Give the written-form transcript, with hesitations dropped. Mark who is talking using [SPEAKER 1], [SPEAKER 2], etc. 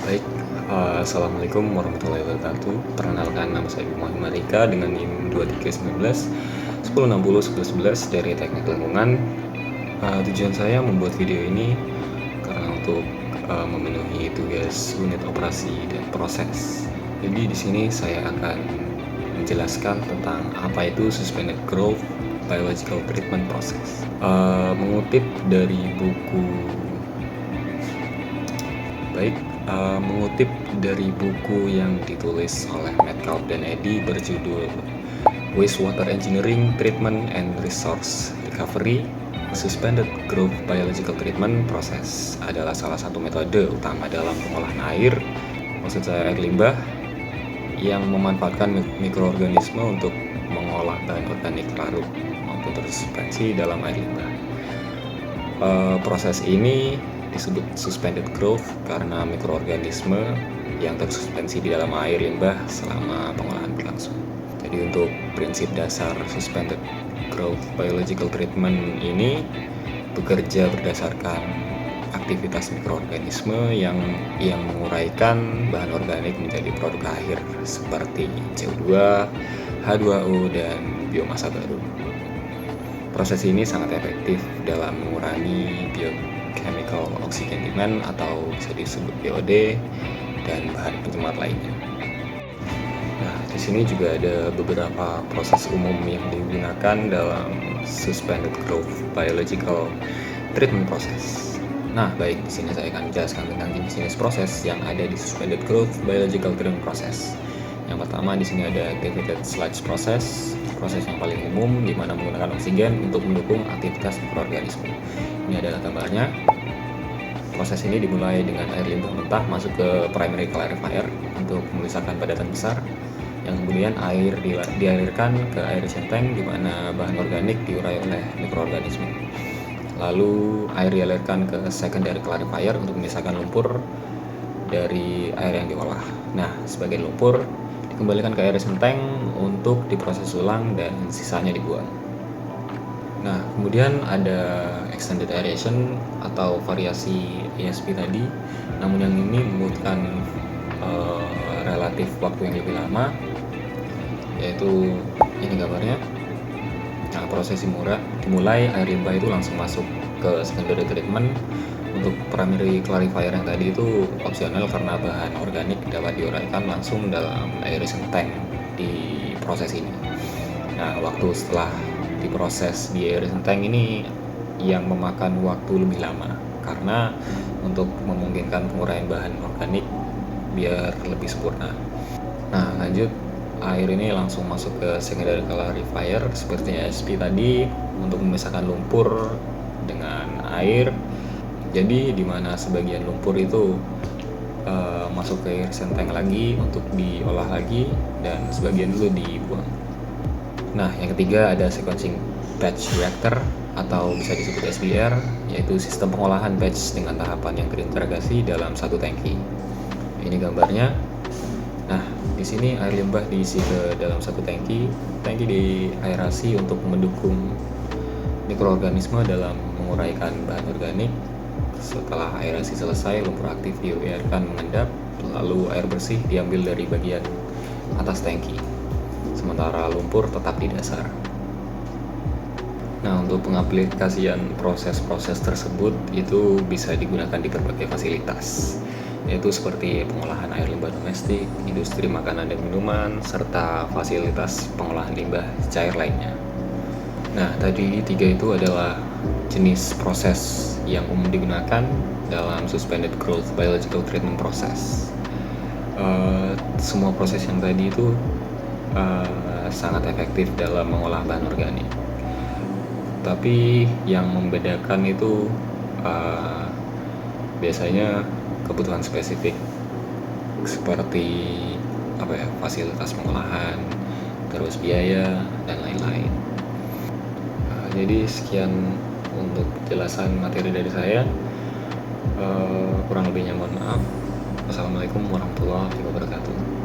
[SPEAKER 1] Baik, assalamualaikum warahmatullahi wabarakatuh. Perkenalkan, nama saya Muhammad Rika dengan NIM 2319 1060 1111 dari Teknik Lingkungan. Tujuan saya membuat video ini karena untuk memenuhi tugas unit operasi dan proses. Jadi di sini saya akan menjelaskan tentang apa itu Suspended Growth Biological Treatment Process. Mengutip dari buku Mengutip dari buku yang ditulis oleh Metcalf dan Eddy berjudul Wastewater Engineering Treatment and Resource Recovery, Suspended Growth Biological Treatment Process adalah salah satu metode utama dalam pengolahan air, maksud saya air limbah, yang memanfaatkan mikroorganisme untuk mengolah bahan organik larut maupun tersuspensi dalam air limbah. Proses ini disebut suspended growth karena mikroorganisme yang tersuspensi di dalam air limbah selama pengolahan berlangsung. Jadi untuk prinsip dasar suspended growth biological treatment ini bekerja berdasarkan aktivitas mikroorganisme yang menguraikan bahan organik menjadi produk akhir seperti CO2, H2O, dan biomasa baru. Proses ini sangat efektif dalam mengurangi biochemical oxygen demand atau bisa disebut BOD dan bahan pencemar lainnya. Nah, di sini juga ada beberapa proses umum yang digunakan dalam suspended growth biological treatment process. Nah, baik, di sini saya akan menjelaskan tentang jenis-jenis proses yang ada di suspended growth biological treatment process. Yang pertama di sini ada activated sludge process, proses yang paling umum di mana menggunakan oksigen untuk mendukung aktivitas mikroorganisme. Ini adalah gambarnya. Proses ini dimulai dengan air limbah mentah masuk ke primary clarifier untuk memisahkan padatan besar, yang kemudian air dialirkan ke aeration tank di mana bahan organik diurai oleh mikroorganisme. Lalu air dialirkan ke secondary clarifier untuk memisahkan lumpur dari air yang diolah. Nah, sebagian lumpur dikembalikan ke aeration tank untuk diproses ulang dan sisanya dibuang. Nah, kemudian ada extended aeration atau variasi ESP tadi, namun yang ini membutuhkan relatif waktu yang lebih lama, yaitu ini gambarnya. Nah, proses dimulai air limbah itu langsung masuk ke secondary treatment. Untuk primary clarifier yang tadi itu opsional karena bahan organik dapat diuraikan langsung dalam aeration tank di proses ini. Nah, waktu setelah diproses di aeration tank ini yang memakan waktu lebih lama karena untuk memungkinkan penguraian bahan organik biar lebih sempurna. Nah, lanjut, air ini langsung masuk ke secondary clarifier seperti ESP tadi untuk memisahkan lumpur dengan air. Jadi di mana sebagian lumpur itu masuk ke aeration tank lagi untuk diolah lagi dan sebagian dulu dibuang. Nah, yang ketiga ada sequencing batch reactor atau bisa disebut SBR, yaitu sistem pengolahan batch dengan tahapan yang terintegrasi dalam satu tangki. Ini gambarnya. Nah, di sini air limbah diisi ke dalam satu tangki. Tangki diaerasi untuk mendukung mikroorganisme dalam menguraikan bahan organik. Setelah aerasi selesai, lumpur aktif dibiarkan mengendap, lalu air bersih diambil dari bagian atas tangki, sementara lumpur tetap di dasar. Nah, untuk pengaplikasian proses-proses tersebut itu bisa digunakan di berbagai fasilitas, yaitu seperti pengolahan air limbah domestik, industri makanan dan minuman, serta fasilitas pengolahan limbah cair lainnya. Nah, tadi tiga itu adalah jenis proses yang umum digunakan dalam suspended growth biological treatment process. Semua proses yang tadi itu sangat efektif dalam mengolah bahan organik. Tapi yang membedakan itu biasanya kebutuhan spesifik seperti fasilitas pengolahan, terus biaya dan lain-lain. Jadi sekian untuk penjelasan materi dari saya. Kurang lebihnya mohon maaf. Wassalamualaikum warahmatullahi wabarakatuh.